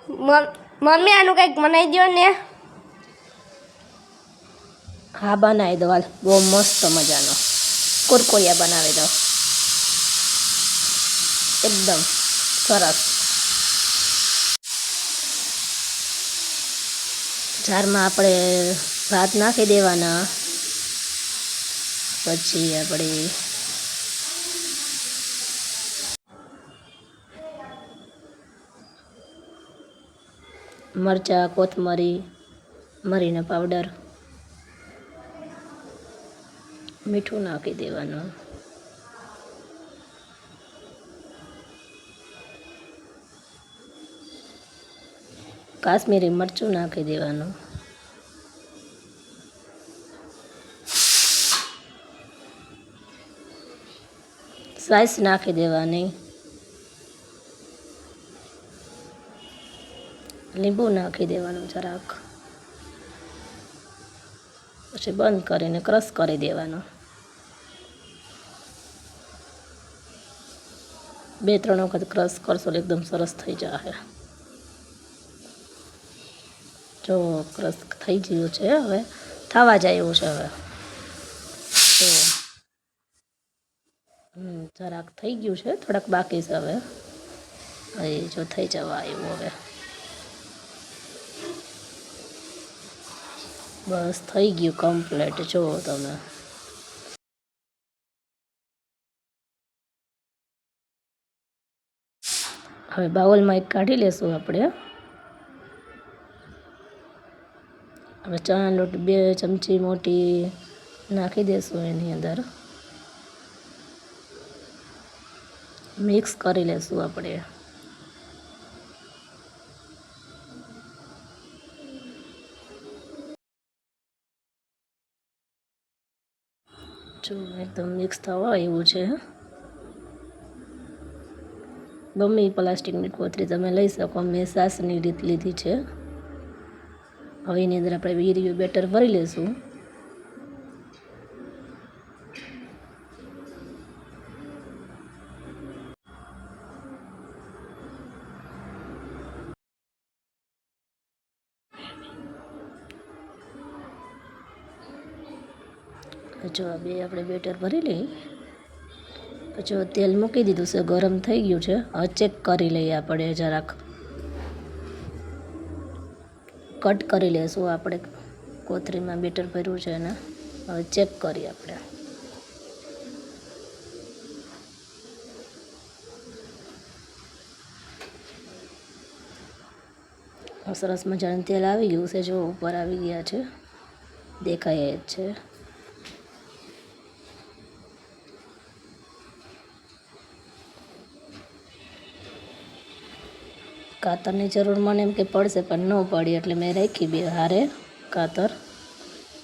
Mummy આનું કંઈક બનાવી દો ને. હા બનાવી દો, હાલ. બહુ મસ્ત મજાનો કુરકુરિયા બનાવી દો, એકદમ સરસ. જારમાં આપણે ભાત નાખી દેવાના, પછી આપણે મરચાં, કોથમરી, મરીનો પાવડર, મીઠું નાખી દેવાનું, કાશ્મીરી મરચું નાખી દેવાનું, સ્લાઈસ નાખી દેવાની, લીંબુ નાખી દેવાનું જરાક, પછી બંધ કરીને ક્રશ કરી દેવાનું. 2-3 વખત ક્રશ કરશો એટલે એકદમ સરસ થઈ જશે. જો ક્રશ થઈ ગયું છે, હવે થવા જાય એવું છે. હવે તો જરાક થઈ ગયું છે, થોડાક બાકી છે. હવે જો થઈ જવા આવ્યું. હવે બસ થઈ ગયું કમ્પ્લીટ. જો તમે હવે બાઉલમાં એક કાઢી લેશું આપણે. હવે ચણા લોટ 2 ચમચી મોટી નાખી દેશું એની અંદર, મિક્સ કરી લેશું આપણે. જો એકદમ મિક્સ થવા એવું છે. ગમે પ્લાસ્ટિકની કોથળી તમે લઈ શકો, મેં સાસની રીત લીધી છે. હવે એની અંદર આપણે વીર્યું બેટર ભરી લઈશું. જો આ બે આપણે બેટર ભરી લઈ, પછી તેલ મૂકી દીધું છે, ગરમ થઈ ગયું છે. હવે ચેક કરી લઈએ આપણે, જરાક કટ કરી લઈશું. આપણે કોથળીમાં બેટર ભર્યું છે એને હવે ચેક કરીએ આપણે. સરસ મજાનું તેલ આવી ગયું છે, જો ઉપર આવી ગયા છે, દેખાય જ છે. કાતરની જરૂર મને એમ કે પડશે, પણ ન પડી એટલે મેં રાખી બે હારે કાતર,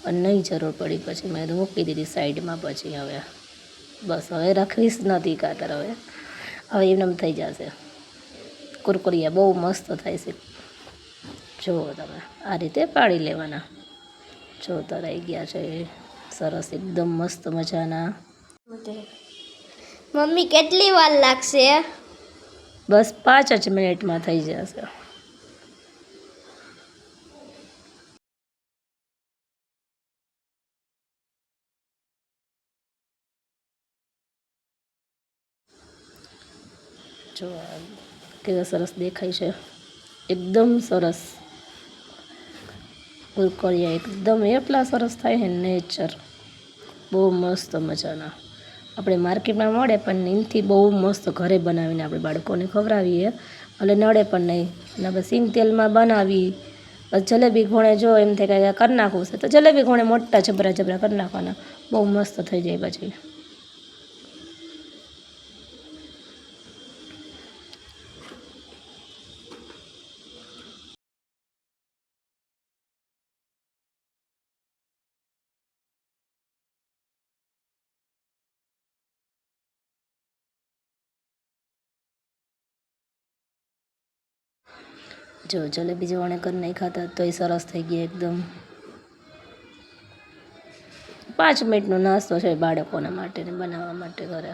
પણ નહીં જરૂર પડી પછી મેં મૂકી દીધી સાઈડમાં. પછી હવે બસ હવે રાખવીશ નથી કાતર. હવે એમને થઈ જશે. કુરકુરિયા બહુ મસ્ત થાય છે. જુઓ તમે, આ રીતે પાડી લેવાના. જો તરાઈ ગયા છે સરસ, એકદમ મસ્ત મજાના. મમ્મી કેટલી વાર લાગશે? બસ 5 જ મિનિટમાં થઈ જશે. જો કેવા સરસ દેખાય છે, એકદમ સરસ. કુરકુરિયા એકદમ એટલા સરસ થાય છે, નેચર બહુ મસ્ત મજાના. આપણે માર્કેટમાં મળે, પણ એનાથી બહુ મસ્ત ઘરે બનાવીને આપણે બાળકોને ખવડાવીએ એટલે નડે પણ નહીં. અને આપણે સિંગ તેલમાં બનાવી જલેબી ઘોણે, જો એમ થાય કે કરી નાખવું છે તો જલેબી ઘોણે મોટા જબરા જબરા કરી નાખવાના, બહુ મસ્ત થઈ જાય પછી. જો જલેબી જવાણે કરી નહીં ખાતા તો એ સરસ થઈ ગયા એકદમ. 5 મિનિટનો નાસ્તો છે બાળકોના માટે ને બનાવવા માટે ઘરે.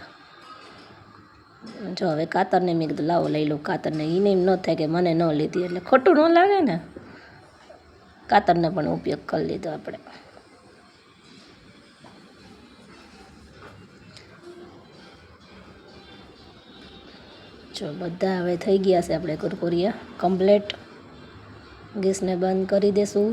જો હવે કાતરને મેં કીધું લાવો લઈ લો કાતરને, એને એમ ન થાય કે મને ન લીધી, એટલે ખોટું ન લાગે ને, કાતરને પણ ઉપયોગ કરી લીધો આપણે. જો બધા હવે થઈ ગયા છે આપણે કુરકુરિયા કમ્પ્લેટ. ગેસને બંધ કરી દેશું.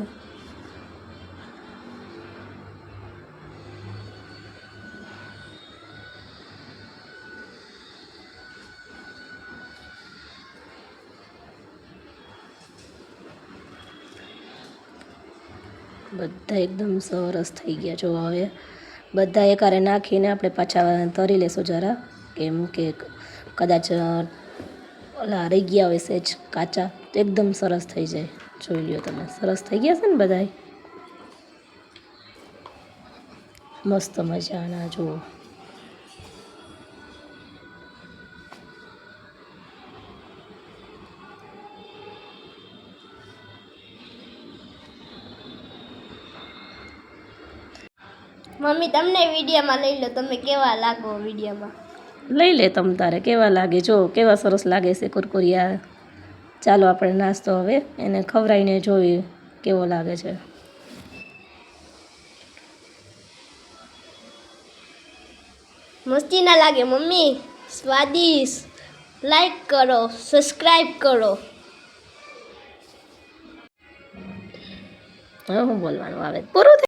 બધા એકદમ સરસ થઈ ગયા. જો હવે બધા એકારે નાખીને આપણે પાછા તરી લેશું જરા, કેમ કે કદાચ ઓલા રહી ગયા હોય સેજ કાચા, તો એકદમ સરસ થઈ જાય. જોઈ લ્યો તમે, સરસ થઈ ગયા છે ને બધાય, મસ્ત મજાના. જુઓ મમ્મી તમને વિડીયોમાં લઈ લો, તમે કેવા લાગો વિડીયોમાં. લઈ લે તમ તારે કેવા લાગે. જો કેવા સરસ લાગે છે કુરકુરિયા. ચાલો આપણે નાસ્તો હવે એને ખવડાવીને જોઈએ કેવો લાગે છે. મસ્તી ના લાગે મમ્મી? સ્વાદિષ્ટ. લાઈક કરો, સબસ્ક્રાઈબ કરો. હવે હું બોલવાનું આવે પૂરું.